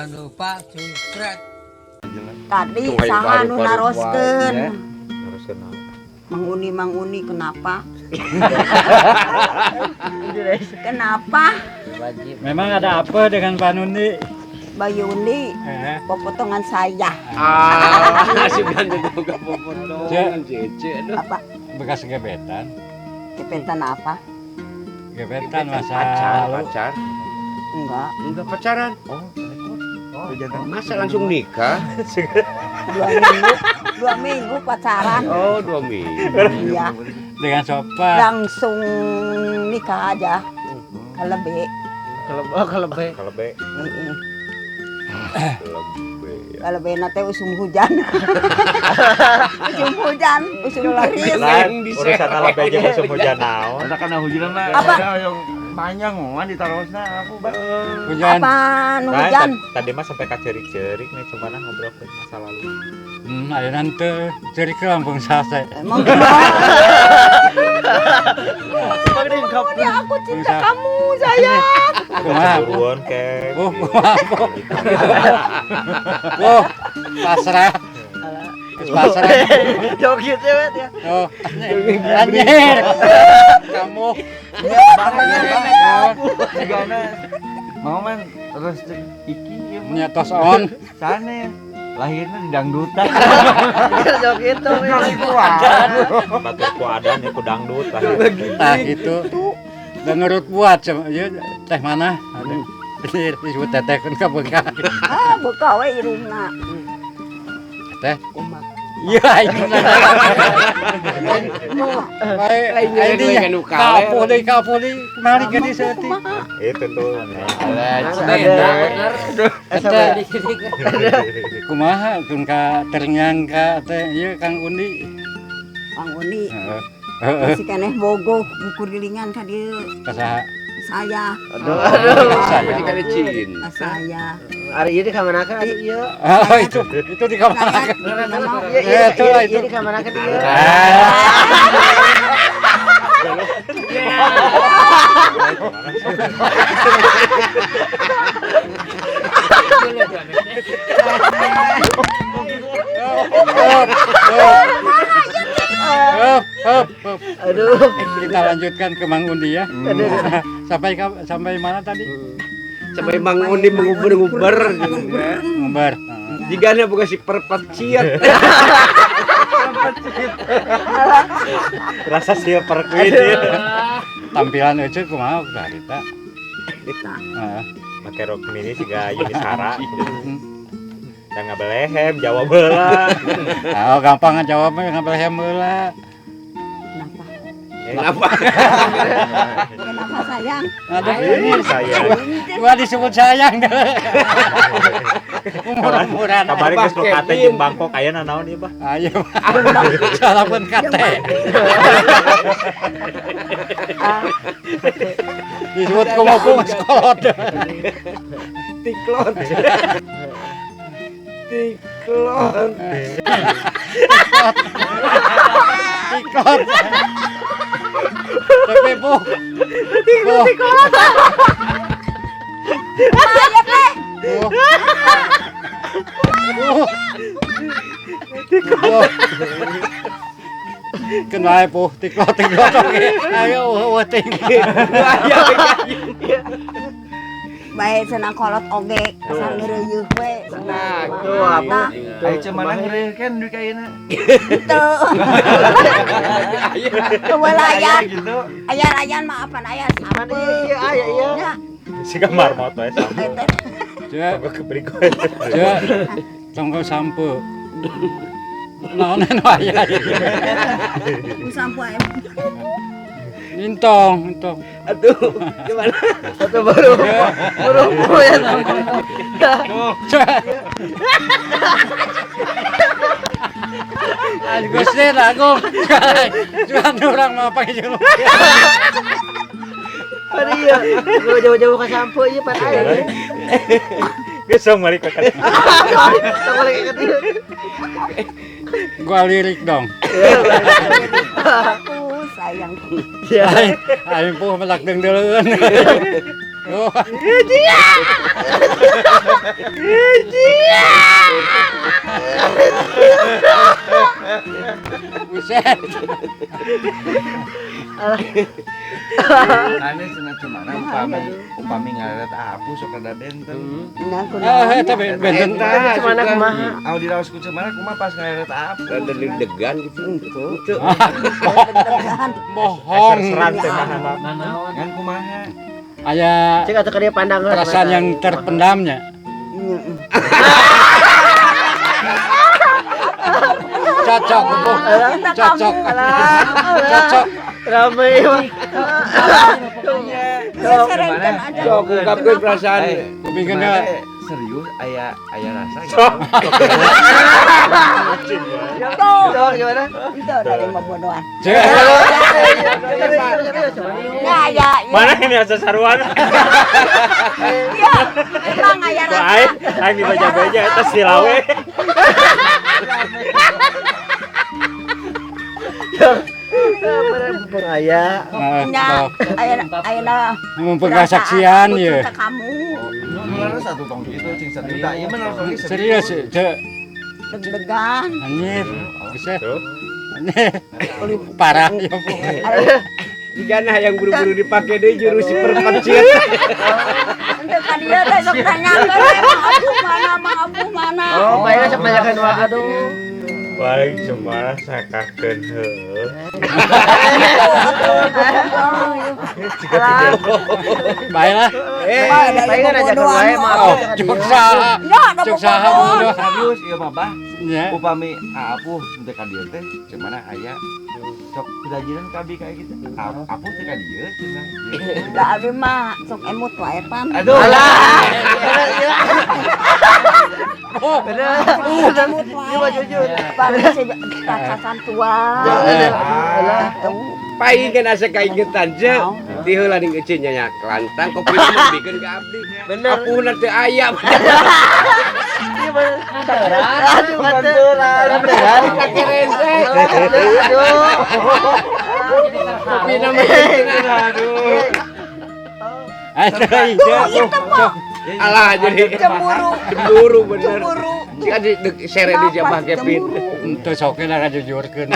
Jangan lupa subscribe. Tadi saha nu naroskeun. Naroskeun naon? Mang Uni kenapa? Kenapa? Memang ada apa dengan Pak Nundi? Bayu Uni, potongan saya. Si Bantu juga potongan cece. Apa? Bekas gebetan. Gebetan apa? Gebetan masa lalu. Pacar? Enggak. Pacaran. Masa langsung nikah? 2 minggu pacaran. Oh, 2 minggu. Iya. Dengan sopan. Langsung nikah aja. Kelebe. Kelebe. Kelebe nate usum hujan. Usum lahir. Urusan kelebe jeung musim hujan naon? Ada kana hujan mah. Apa? Yang panjang mah ditarosna aku, Bang. Hujan. Apa nu hujan? Tadi mah sampai kacerik-cerik nih cuma ngobrol ke masa lalu. Ayo nanti cari ke Lampung Sase. Emang ya aku cinta kamu sayang. Keseruan kek. Oh, pasrah. Pasrah. Joget cewek ya. Oh, anjir. Kamu. Gana. Mau man terus iki ieu mah. Nyetos on. Sana lahirnya di dangdutan. Joget tuh. Batur kuadan ya ku dangdut lah. Nah, itu. Dan nurut buat ya teh mana? Ada disebut teteh kan kabengka. Buka we irungna. Teh. Kumaha? Iya, itu Kapolri kemari ke di seutik. Itu tuh. Kumaha kun ka ternyangka teh ieu Kang Undi. Kang Uni. Si keneh bogoh kurilingan ka dieu. Kasaha? Saya. Aduh. Saya. Saya. Ari ieu di kamanakan atuh ieu. Oh, itu di kamar. Ieu di kamanakan ieu. Aduh, kita lanjutkan ke Mang Undi ya. Sampai mana tadi? Sampai Mang Undi menguber-nguber. Ngubar. Jigana boga si perpeciet. Rasa si perkuit ya. Tampilan euceuk kumaha Sarita? Heeh. Make rok mini siga Yuni Sara. Dan ngabelehem jawab heula. Oh, gampang jawabnya ngabelehem heula. Kenapa? Kenapa sayang? Aduh, Ini saya. gua disebut sayang. Umur-umuran. Kabari geus nu kate jeung Bangkok ayeuna naon ieu, Bah? Ayo. Salamun kate. Disebut kumokung sekolot. Tiklot. Tikot. Tapi Bu. Tikot. Ayat teh. Kenal Po, tiklot oke. Ayo weting. Bae cenah kolot oge, asal ngeureuh we. Nah, tuh apa? Ai cemana ngeureurkeun di kayeuna. Teu. Kewalayan. Gitu. Aya rayan mah apa aya sampe. Aya ieu. Siga marmot we sama. Cek, Ke berikut. cek. Tonggo sampo. Naonan wae. Ku sampo ae. Intong. Aduh, gimana? Satu baru ya. Aduh, Gusti aku. Jangan orang mau pakai jeung. Ari ya, jauh-jauh ke sampo ieu pan aya. Geus mari ka kata. Gua lirik dong. Sayang. Aing po melak deungdeuleueun. Oh. Buset. Ane cenah cemana upami ngaret apu sok ada benten. Nah, kunaon. Eta benten Cemana kumaha? Au di raos ku cemana kumaha pas ngaret apu. Ada deg-degan gitu. bohong. Serang teh mana. Kan kumaha? Aya Cek atuh ka dia pandangan. perasaan yang terpendamnya. Cocok, Bu. Cocok. Cocok. Rame mah. Serengkan aja. Sok ungkapkeun perasaan. Kupingkeun Serius aya rasa gitu. Tuh gimana? Itu dari pembodohan. Ya. Mana ini asa saruan? Ya, emang aya rasa. Aing di beja-beja eta silawe. Pengaya. Nya, aya mumpung kesaksian ya. Kamu Mulane satu tong gitu cing cerita. Ieu mah langsung Serius, Cek. deg-degan. Anjir, bisa. Tuh. Anjir. Parah ya, Bu. Jigana yang buru-buru dipake deui jurus perpencet. Untuk ka dia teh sok nanyakeun emang abu mana. Oh, bayar sok nanyakeun wae aduh. Paling cuma sakakeun heuh. Baiklah. Bayar nanyakeun wae maaf. Oh, cuk saha. Ya, ada Cuk saha pembodohan. bodoh. serius ieu mah bah. Ya. Upami apu teu ka dieu teh cemana aya sok kedajiran kabi kayak gitu. Apu teu ka dieu cenah. Da abi mah sok emut wae pan. Aduh. Oh, Emut wae. Coba jujur. Pan si kakasan tua. Paing kan asa kaingetan je. Ti heula ning ecin nya kelantang kopi mah bikin ka abdi. Bener. Apuna teu aya. Aduh, banturan. Kakeren teh. Kopi nama aduh. aduh, cuk. Alah jadi cemburu bener. Jika di sere di jabah Kevin. Teu soke lah ngajujurkeun.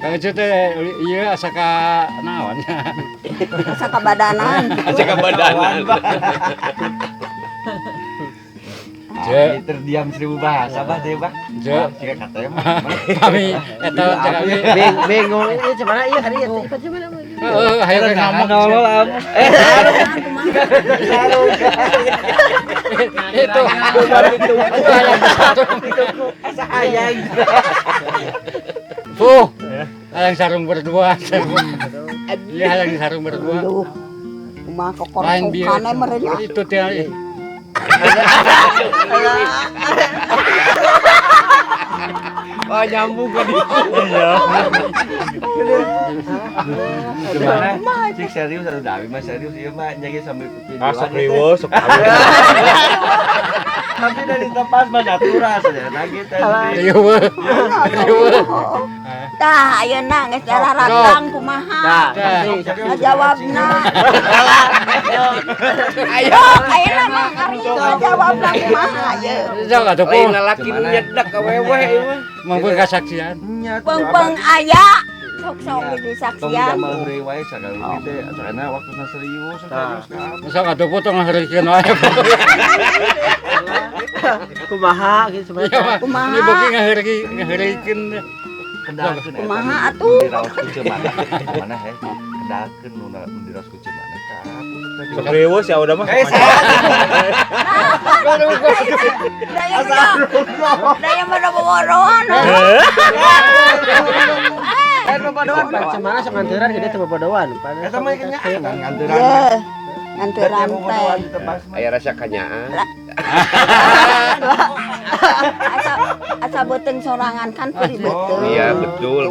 Kang Ece teh ieu asa ka naon nya? Asa kabadanan. Asa ka badanan. Je. Terdiam 1000 bahasa bah deh bah. Je. Jika katanya mah. Kami eta cek kami. Bingung ini cemana ieu hari ieu ikut cemana. Heeh, hayu we ngomong. Itu Asa ayang. hayang sarung berdua. Iya hayang sarung berdua. Aduh. Kumaha kokor Lain bieu. sukane merenya. Itu teh Oh nyambung ka di. Gimana? Cik serius atau Dawi mah serius ieu mah nyagi sambil video. Sok riweuh, sok awe. Tapi dari tempat mah natural saja lagi tadi. riweuh. Riweuh. Tah ayeuna geus rarandang kumaha. Ngajawabna. Ayo ayeuna mah ari ngajawabna kumaha ye. Sok atuh Lain pun. lalaki nu nyedak ka wewe ieu mah. Mumpung kesaksian. Peung-peung aya. Sok-sok jadi Tong saksian. jamal heureuy wae sagala teh asana waktuna serius serius ka. Sok atuh pun tong ngahareukeun wae. Kumaha gitu Iya cemana. mah. Kumaha? Ini beuki ngahareukeun. Kendalkeun Kumaha atuh? Di raos ku ceumana. Mana he? Kendalkeun nu di raos ku ceumana ka. Sok riweuh sia udah mah. Daya mana bobodohan. Bobodohan cemana sok nganturan gede teh bobodohan. Eta mah nya nganturan. Ye. Nganturan teh. Aya rasa kanyaan. Asa beuteung sorangan kan kudu beuteung. Iya betul.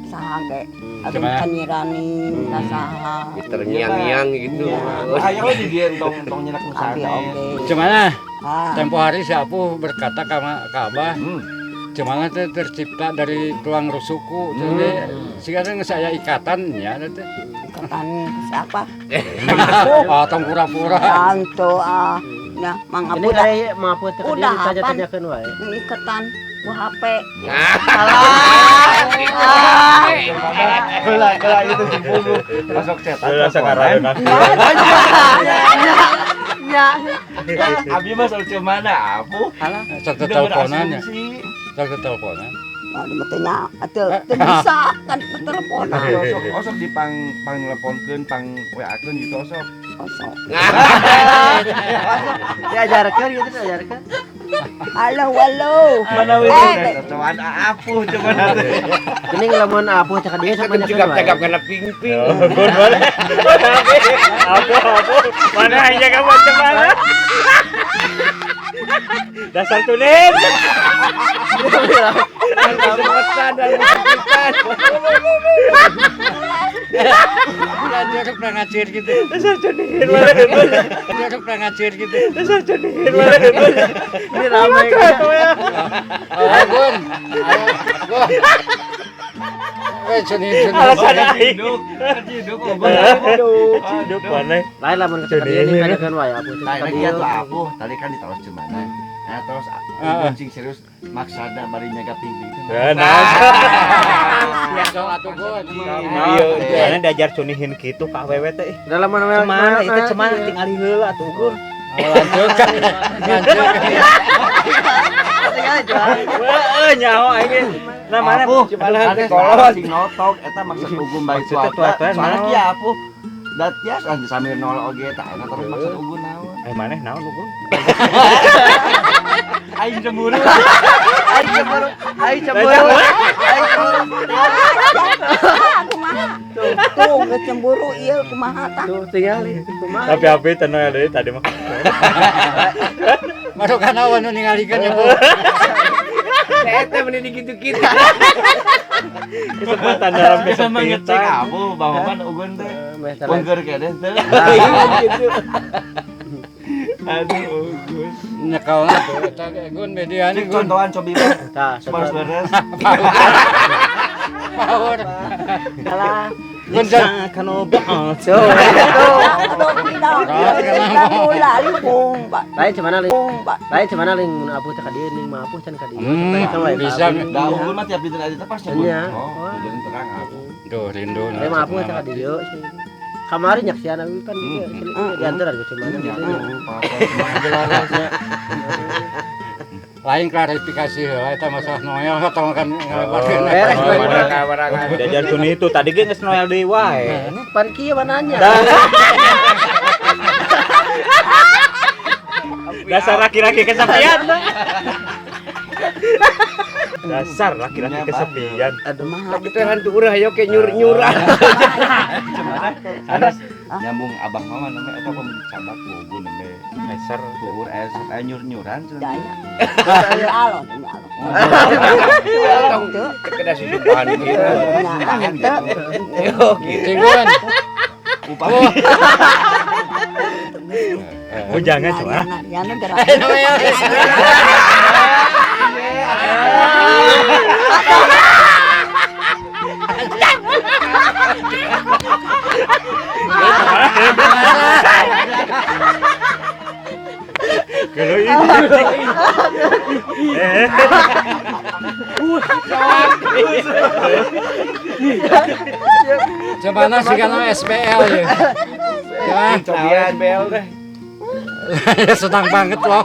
Saha ge. Atuh Gimana? kanyirani saha. Terngiang-ngiang gitu. Ayo di dia tong nyenak nu Abi sana. oge. Cemana? Ah. Tempo hari si Apu berkata ka Abah, Hmm. cemana teh tercipta dari tulang rusukku. Jadi sekarang saya ikatan ya teh. Kan siapa? Potong pura-pura. Tanto ya Mang Ini Apu dah kayak maaf teh Udah, dia tanya-tanyakeun wae. iketan ku HP. Heula itu cipumu. Masuk cetak. Heula sakarana. Abi mah soal mana apu? Sok teleponan ya. Sok teleponan. Matanya atuh teu bisa kan telepon. Osok di pang nelponkeun, pang WA-keun gitu osok. Kosong. Diajarkeun gitu diajarkeun. Halo, halo. Mana we cocokan apu coba nanti. Ini ngelamun apuh cak dia sok banyak Cegap kena ping-ping. Gun mana? Apa? Mana aja kamu macam mana? Dasar tulen. Kesemetan dan kesemetan. Dia sok pernah ngacir gitu. Dasar tulen mana itu? Dia sok pernah ngacir gitu. Dasar tulen mana itu? Ini ramai gitu ya. Ayo Gun. Gun. Sini. Alasan aing. Ciduk Ciduk mana? Lain lamun ke dia ditanyakeun wae apuh teh. Tadi dia tuh apu, tadi kan ditawas cemana. Nah terus kuncing serius maksada bari mega ping-ping. Nah, Ya sok atuh Gun. mana diajar cunihin gitu ka awewe teh. Dalam Cemana itu cemana tinggal heula atuh Gun. Lanjut. Wah, nyaho aing. Nah, mana cemana teh kolot sing notok eta maksud ugum baik Maksudnya cuaca. tuh, Soalnya naon? kieu apu. Dat ya sambil nol oge eta eta terus maksud ugum naon. Maneh naon Gun? Aing cemburu. Aing cemburu. Kumaha? Tuh, geus cemburu ieu kumaha tah? Tuh tinggali kumaha. Tapi apa teh dari tadi mah. Masuk kana anu ningalikeun ya, Bu. Eta meni dikitu-kitu. Kesempatan dalam Bisa mengecek kesempitan. apu bahwa mana ugun teh. Mester. Pengger kade teh. Gitu. Aduh ugun. Nyekalna tuh eta Gun median Cek Gun. contohan cobi mah. Tah, Spars beres. Power. salah. Gun Kano baal. Tuh. Lain cemana ling. Lain cemana ling mun apuh teh ka dieu ning mah apuh can ka dieu. Bisa. Da ugun mah tiap dinten aja teh pasti. Iya. Oh, dinten terang apu. Tuh rindu. Lain mah apuh teh ka dieu. Kamari nyaksian abi kan diantar ku cemana Ya, gitu. Lain klarifikasi heula eta masalah noel atau kan ngalebarkeun. Beres, Barangan. Diajar cuni itu tadi ge geus noel deui wae. Pan kieu mananya. Dasar laki-laki kesepian. Dasar laki-laki kesepian. Aduh mah. Tapi teh hantu urah yo ke nyurah. Sanes nyambung abang mama namanya eta pembeli cabak ku ugun namanya. Dasar Tuur nyur-nyuran cenah. Kedas hidupan gitu. Yo gitu. Tinggun. Upah. Oh jangan coba. Kalau ini Cemana sih kana SPL ya. Ya, Cobian bel teh. senang banget loh.